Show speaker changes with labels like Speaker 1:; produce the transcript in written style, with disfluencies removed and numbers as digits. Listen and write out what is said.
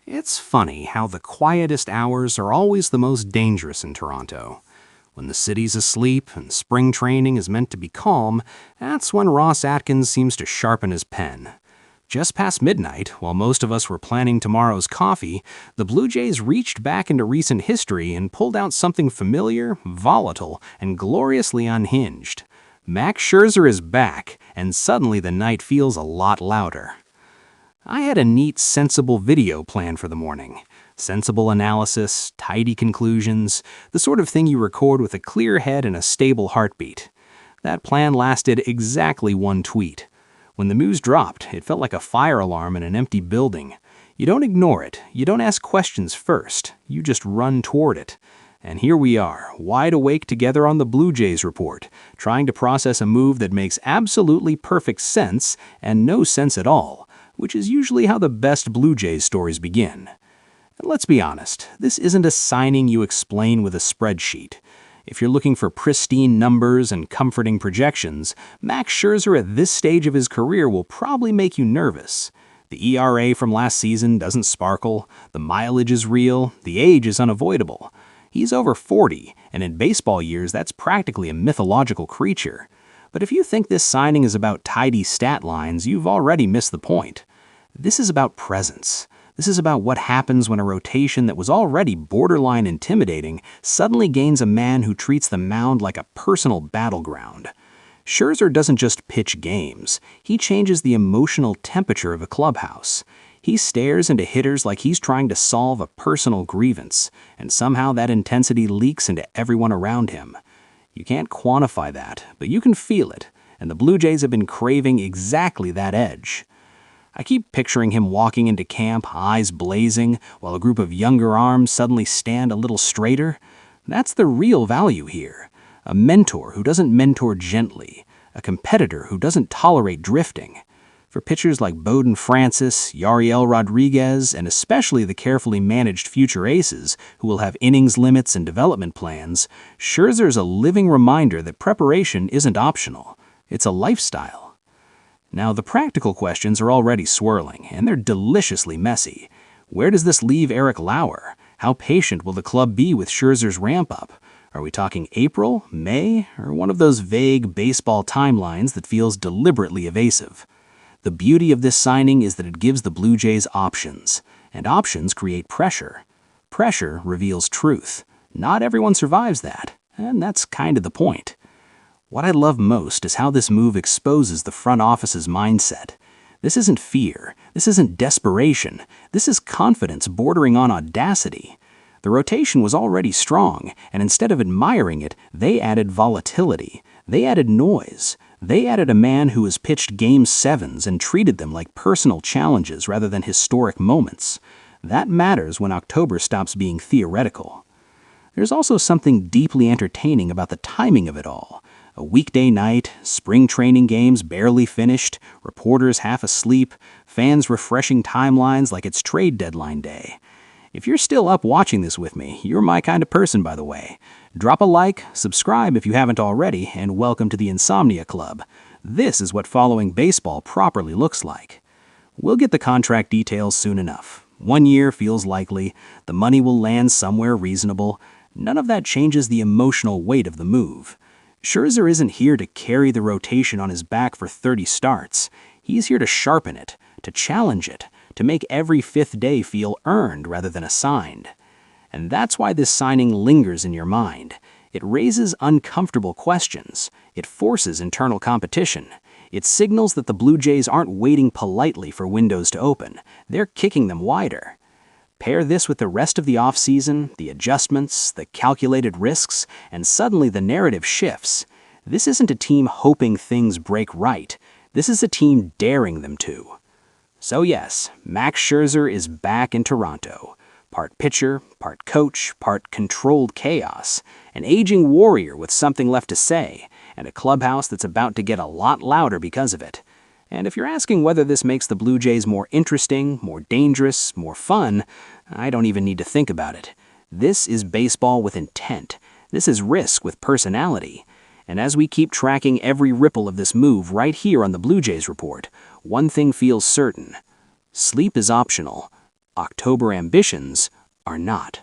Speaker 1: It's funny how the quietest hours are always the most dangerous in Toronto. When the city's asleep and spring training is meant to be calm, that's when Ross Atkins seems to sharpen his pen. Just past midnight, while most of us were planning tomorrow's coffee, the Blue Jays reached back into recent history and pulled out something familiar, volatile, and gloriously unhinged. Max Scherzer is back, and suddenly the night feels a lot louder. I had a neat, sensible video plan for the morning. Sensible analysis, tidy conclusions, the sort of thing you record with a clear head and a stable heartbeat. That plan lasted exactly one tweet. When the news dropped, it felt like a fire alarm in an empty building. You don't ignore it, you don't ask questions first, you just run toward it. And here we are, wide awake together on the Blue Jays report, trying to process a move that makes absolutely perfect sense and no sense at all, which is usually how the best Blue Jays stories begin. And let's be honest, this isn't a signing you explain with a spreadsheet. If you're looking for pristine numbers and comforting projections, Max Scherzer at this stage of his career will probably make you nervous. The ERA from last season doesn't sparkle, the mileage is real, the age is unavoidable. He's over 40, and in baseball years that's practically a mythological creature. But if you think this signing is about tidy stat lines, you've already missed the point. This is about presence. This is about what happens when a rotation that was already borderline intimidating suddenly gains a man who treats the mound like a personal battleground. Scherzer doesn't just pitch games. He changes the emotional temperature of a clubhouse. He stares into hitters like he's trying to solve a personal grievance, and somehow that intensity leaks into everyone around him. You can't quantify that, but you can feel it, and the Blue Jays have been craving exactly that edge. I keep picturing him walking into camp, eyes blazing, while a group of younger arms suddenly stand a little straighter. That's the real value here. A mentor who doesn't mentor gently, a competitor who doesn't tolerate drifting. For pitchers like Bowden Francis, Yariel Rodriguez, and especially the carefully managed future aces who will have innings limits and development plans, Scherzer's a living reminder that preparation isn't optional. It's a lifestyle. Now, the practical questions are already swirling, and they're deliciously messy. Where does this leave Eric Lauer? How patient will the club be with Scherzer's ramp-up? Are we talking April, May, or one of those vague baseball timelines that feels deliberately evasive? The beauty of this signing is that it gives the Blue Jays options, and options create pressure. Pressure reveals truth. Not everyone survives that, and that's kind of the point. What I love most is how this move exposes the front office's mindset. This isn't fear, this isn't desperation, this is confidence bordering on audacity. The rotation was already strong, and instead of admiring it, they added volatility. They added noise. They added a man who has pitched Game 7s and treated them like personal challenges rather than historic moments. That matters when October stops being theoretical. There's also something deeply entertaining about the timing of it all. A weekday night, spring training games barely finished, reporters half asleep, fans refreshing timelines like it's trade deadline day. If you're still up watching this with me, you're my kind of person, by the way. Drop a like, subscribe if you haven't already, and welcome to the Insomnia Club. This is what following baseball properly looks like. We'll get the contract details soon enough. 1 year feels likely, the money will land somewhere reasonable. None of that changes the emotional weight of the move. Scherzer isn't here to carry the rotation on his back for 30 starts. He's here to sharpen it, to challenge it, to make every fifth day feel earned rather than assigned. And that's why this signing lingers in your mind. It raises uncomfortable questions. It forces internal competition. It signals that the Blue Jays aren't waiting politely for windows to open. They're kicking them wider. Pair this with the rest of the offseason, the adjustments, the calculated risks, and suddenly the narrative shifts. This isn't a team hoping things break right. This is a team daring them to. So yes, Max Scherzer is back in Toronto. Part pitcher, part coach, part controlled chaos. An aging warrior with something left to say, and a clubhouse that's about to get a lot louder because of it. And if you're asking whether this makes the Blue Jays more interesting, more dangerous, more fun, I don't even need to think about it. This is baseball with intent. This is risk with personality. And as we keep tracking every ripple of this move right here on the Blue Jays report, one thing feels certain. Sleep is optional. October ambitions are not.